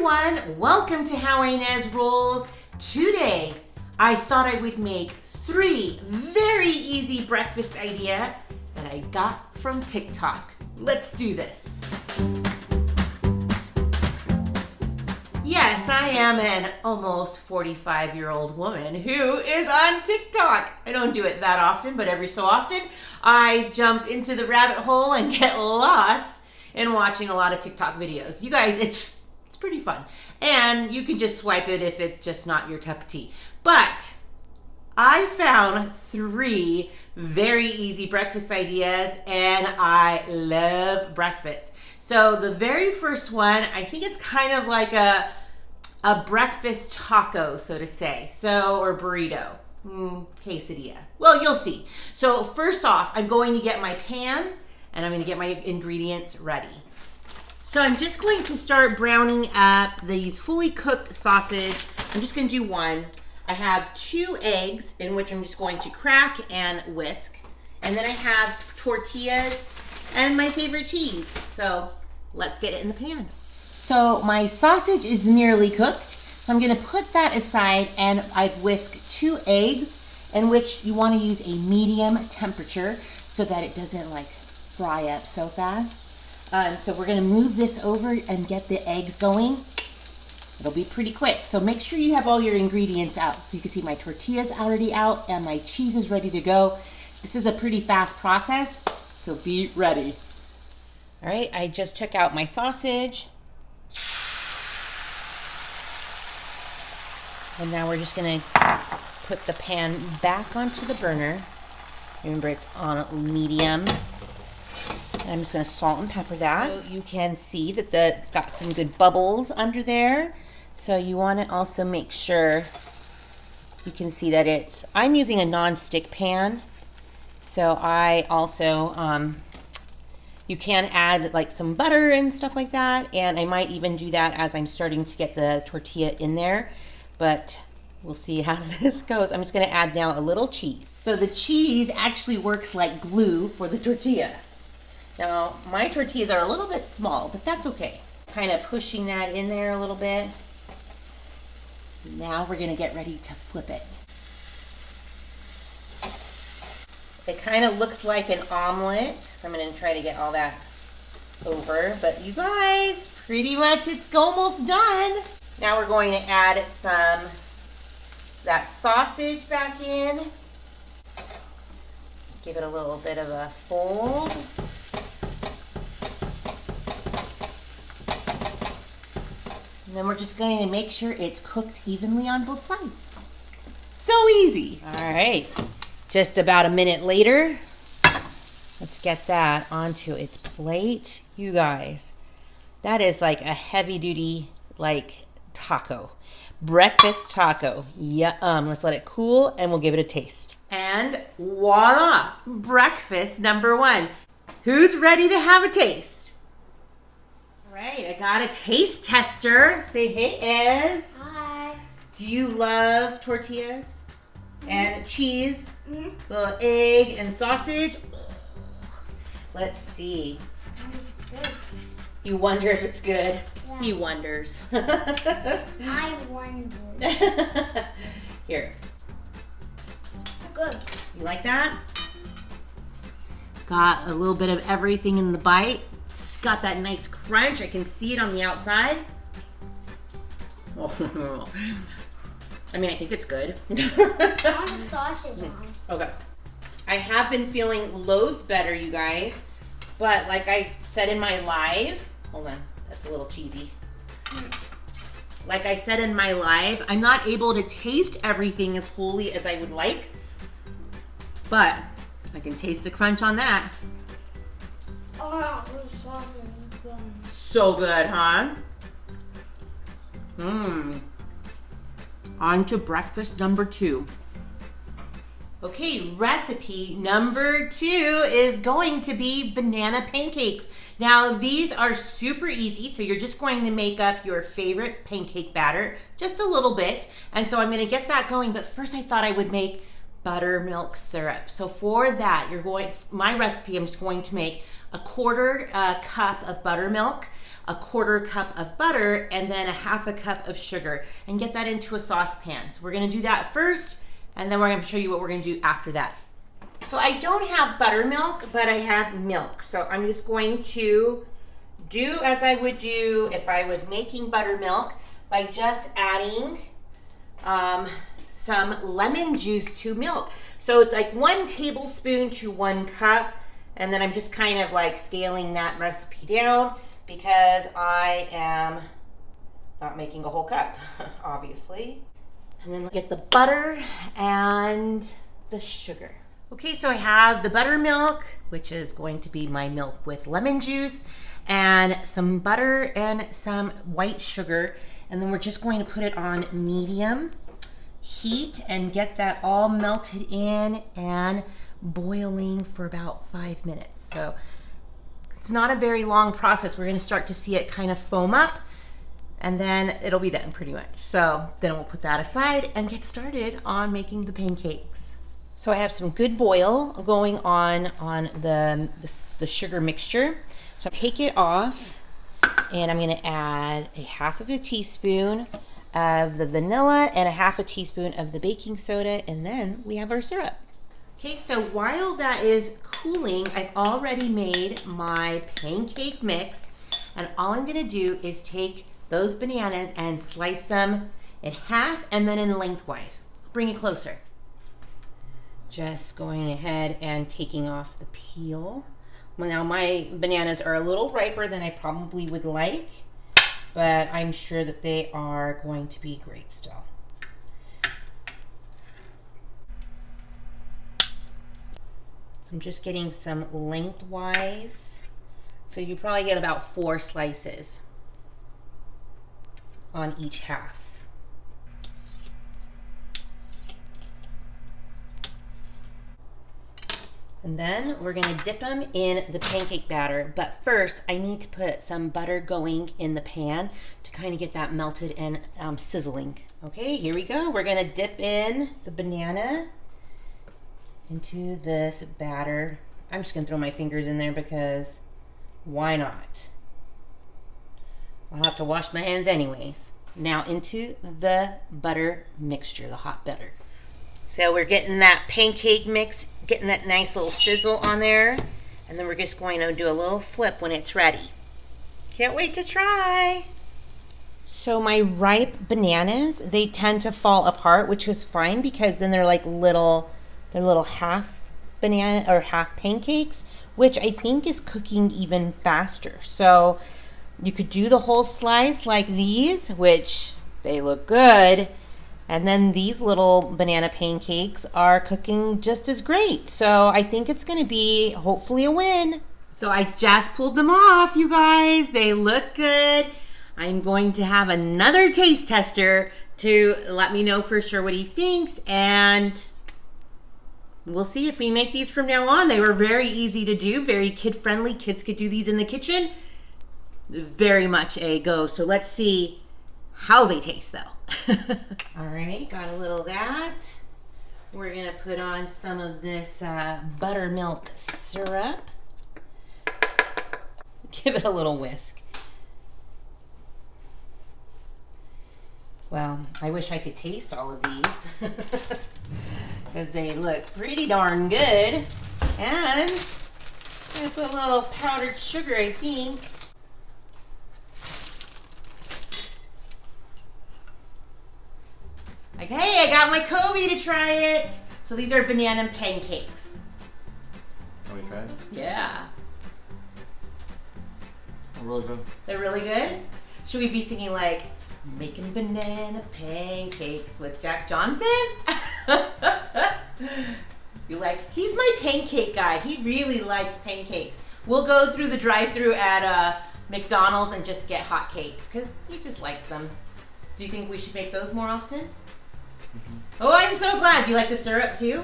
everyone, welcome to How Ines Rolls. Today, I thought I would make 3 very easy breakfast ideas that I got from TikTok. Let's do this. Yes, I am an almost 45-year-old woman who is on TikTok. I don't do it that often, but every so often, I jump into the rabbit hole and get lost in watching a lot of TikTok videos. You guys, it's pretty fun. And you can just swipe it if it's just not your cup of tea. But I found 3 very easy breakfast ideas, and I love breakfast. So the very first one, I think it's kind of like a breakfast taco, so to say. Or burrito, quesadilla. Well, you'll see. So first off, I'm going to get my pan and I'm going to get my ingredients ready. So I'm just going to start browning up these fully cooked sausage. I'm just going to do 1. I have 2 eggs in which I'm just going to crack and whisk. And then I have tortillas and my favorite cheese. So let's get it in the pan. So my sausage is nearly cooked. So I'm going to put that aside, and I've whisked 2 eggs in which you want to use a medium temperature so that it doesn't like fry up so fast. So we're gonna move this over and get the eggs going. It'll be pretty quick. So make sure you have all your ingredients out. So you can see my tortilla's already out and my cheese is ready to go. This is a pretty fast process, so be ready. All right, I just took out my sausage. And now we're just gonna put the pan back onto the burner. Remember, it's on medium. I'm just going to salt and pepper that. So you can see that it's got some good bubbles under there. So you want to also make sure you can see that I'm using a non-stick pan. So I also, you can add like some butter and stuff like that. And I might even do that as I'm starting to get the tortilla in there. But we'll see how this goes. I'm just going to add now a little cheese. So the cheese actually works like glue for the tortilla. Now, my tortillas are a little bit small, but that's okay. Kind of pushing that in there a little bit. Now we're gonna get ready to flip it. It kind of looks like an omelet, so I'm gonna try to get all that over. But you guys, pretty much it's almost done. Now we're going to add that sausage back in. Give it a little bit of a fold. And then we're just going to make sure it's cooked evenly on both sides. So easy. All right, just about a minute later, let's get that onto its plate. You guys, that is like a heavy duty, like taco, breakfast taco. Yeah, let's let it cool and we'll give it a taste. And voila, breakfast number 1. Who's ready to have a taste? Right, I got a taste tester. Say hey, Iz. Hi. Do you love tortillas and cheese, little egg and sausage? Oh, let's see. It's good. You wonder if it's good? Yeah. He wonders. I wonder. Here. Good. You like that? Got a little bit of everything in the bite. Got that nice crunch. I can see it on the outside. Oh. I mean, I think it's good. I want the sausage on. Okay. I have been feeling loads better, you guys. But like I said in my live, hold on, that's a little cheesy. Like I said in my live, I'm not able to taste everything as fully as I would like. But I can taste the crunch on that. Oh, the sausage is good. So good, huh? On to breakfast number 2. Okay, recipe number 2 is going to be banana pancakes. Now, these are super easy, so you're just going to make up your favorite pancake batter, just a little bit. And so I'm gonna get that going, but first I thought I would make buttermilk syrup. So for that, my recipe, I'm just going to make a 1/4 cup of buttermilk. 1/4 cup of butter, and then 1/2 cup of sugar, and get that into a saucepan. So we're gonna do that first, and then we're gonna show you what we're gonna do after that. So I don't have buttermilk, but I have milk. So I'm just going to do as I would do if I was making buttermilk by just adding some lemon juice to milk. So it's like 1 tablespoon to 1 cup. And then I'm just kind of like scaling that recipe down because I am not making a whole cup, obviously. And then get the butter and the sugar. Okay, so I have the buttermilk, which is going to be my milk with lemon juice, and some butter and some white sugar. And then we're just going to put it on medium heat and get that all melted in and boiling for about 5 minutes. So it's not a very long process. We're gonna start to see it kind of foam up, and then it'll be done pretty much. So then we'll put that aside and get started on making the pancakes. So I have some good boil going on the sugar mixture. So take it off, and I'm gonna add 1/2 teaspoon of the vanilla and 1/2 teaspoon of the baking soda, and then we have our syrup. Okay, so while that is cooling, I've already made my pancake mix, and all I'm gonna do is take those bananas and slice them in half and then in lengthwise. Bring it closer. Just going ahead and taking off the peel. Well, now my bananas are a little riper than I probably would like, but I'm sure that they are going to be great still. I'm just getting some lengthwise. So you probably get about 4 slices on each half. And then we're gonna dip them in the pancake batter. But first, I need to put some butter going in the pan to kind of get that melted and sizzling. Okay, here we go. We're gonna dip in the banana into this batter. I'm just gonna throw my fingers in there because why not? I'll have to wash my hands anyways. Now into the butter mixture, the hot butter. So we're getting that pancake mix, getting that nice little sizzle on there, and then we're just going to do a little flip when it's ready. Can't wait to try. So my ripe bananas, they tend to fall apart, which was fine because then they're like little half banana or half pancakes, which I think is cooking even faster. So you could do the whole slice like these, which they look good. And then these little banana pancakes are cooking just as great. So I think it's gonna be hopefully a win. So I just pulled them off, you guys. They look good. I'm going to have another taste tester to let me know for sure what he thinks, and we'll see if we make these from now on. They were very easy to do, very kid-friendly. Kids could do these in the kitchen. Very much a go. So let's see how they taste though. All right, got a little of that. We're gonna put on some of this buttermilk syrup. Give it a little whisk. Well, I wish I could taste all of these because they look pretty darn good. And I'm gonna put a little powdered sugar, I think. Like, hey, I got my Kobe to try it. So these are banana pancakes. Can we try it? Yeah. They're really good. They're really good? Should we be singing like, making banana pancakes with Jack Johnson? You like, he's my pancake guy. He really likes pancakes. We'll go through the drive-thru at McDonald's and just get hot cakes because he just likes them. Do you think we should make those more often? Mm-hmm. Oh, I'm so glad. Do you like the syrup too?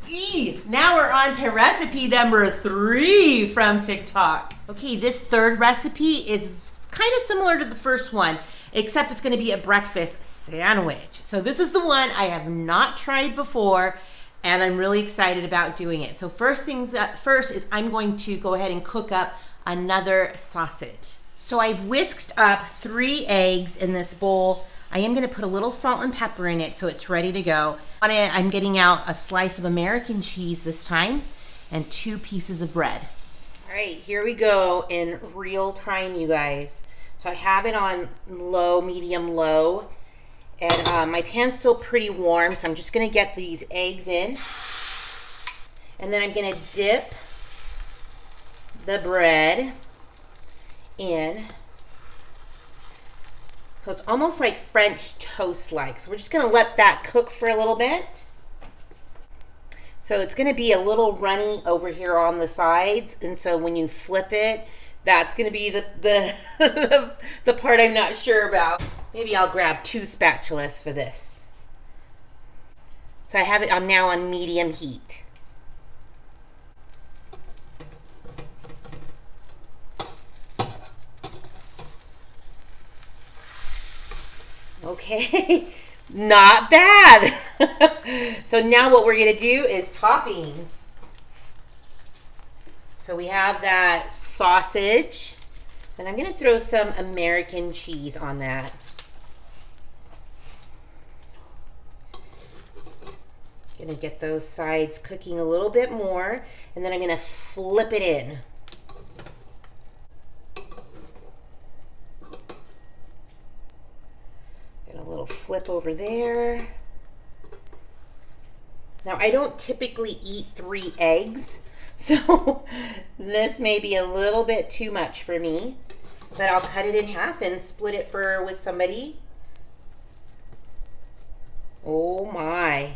Yeah. Now we're on to recipe number 3 from TikTok. Okay, this third recipe is kind of similar to the first one, except it's gonna be a breakfast sandwich. So this is the one I have not tried before, and I'm really excited about doing it. So first is I'm going to go ahead and cook up another sausage. So I've whisked up 3 eggs in this bowl. I am gonna put a little salt and pepper in it so it's ready to go. On it, I'm getting out a slice of American cheese this time and 2 pieces of bread. All right, here we go in real time, you guys. So I have it on low, medium, low, and my pan's still pretty warm, so I'm just gonna get these eggs in. And then I'm gonna dip the bread in. So it's almost like French toast-like. So we're just gonna let that cook for a little bit. So it's gonna be a little runny over here on the sides. And so when you flip it, that's gonna be the the part I'm not sure about. Maybe I'll grab 2 spatulas for this. So I have it on now on medium heat. Okay, not bad. So now what we're gonna do is toppings. So we have that sausage, and I'm gonna throw some American cheese on that. Gonna get those sides cooking a little bit more, and then I'm gonna flip it in. Get a little flip over there. Now I don't typically eat 3 eggs, so this may be a little bit too much for me, but I'll cut it in half and split it with somebody. Oh my.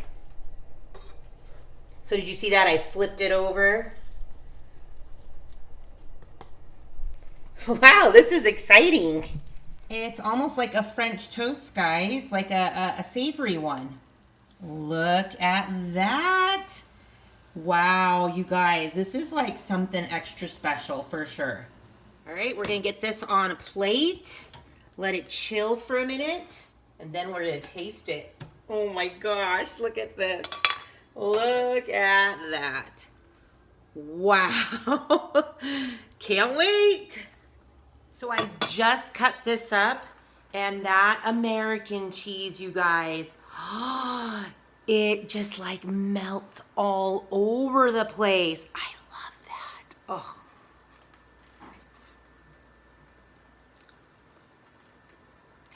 So did you see that? I flipped it over. Wow, this is exciting. It's almost like a French toast, guys, like a savory one. Look at that. Wow, you guys, this is like something extra special for sure. All right, we're gonna get this on a plate, let it chill for a minute, and then we're gonna taste it. Oh my gosh, look at this. Look at that. Wow. Can't wait. So I just cut this up, and that American cheese, you guys, it just like melts all over the place. I love that. Oh.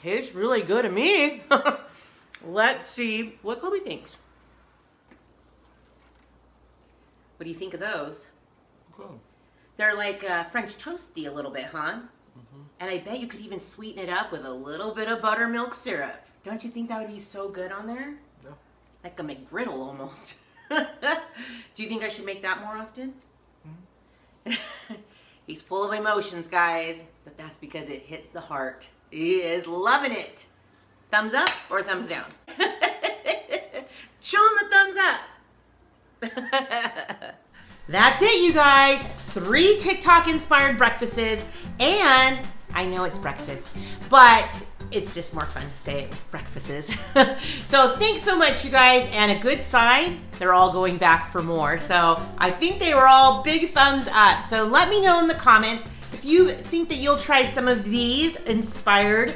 Tastes really good to me. Let's see what Kobe thinks. What do you think of those? Cool. They're like French toasty a little bit, huh? And I bet you could even sweeten it up with a little bit of buttermilk syrup. Don't you think that would be so good on there? Yeah. Like a McGriddle almost. Do you think I should make that more often? He's full of emotions, guys, but that's because it hit the heart. He is loving it. Thumbs up or thumbs down? Show him the thumbs up. That's it, you guys. 3 TikTok inspired breakfasts, and I know it's breakfast, but it's just more fun to say it with breakfasts. So thanks so much, you guys, and a good sign, they're all going back for more. So I think they were all big thumbs up. So let me know in the comments if you think that you'll try some of these inspired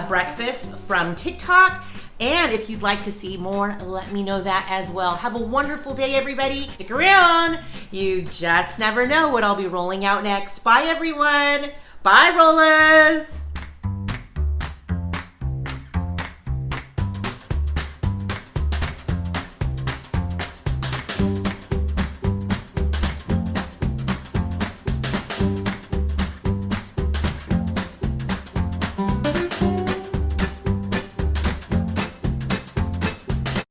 breakfasts from TikTok. And if you'd like to see more, let me know that as well. Have a wonderful day, everybody. Stick around. You just never know what I'll be rolling out next. Bye, everyone. Bye, rollers.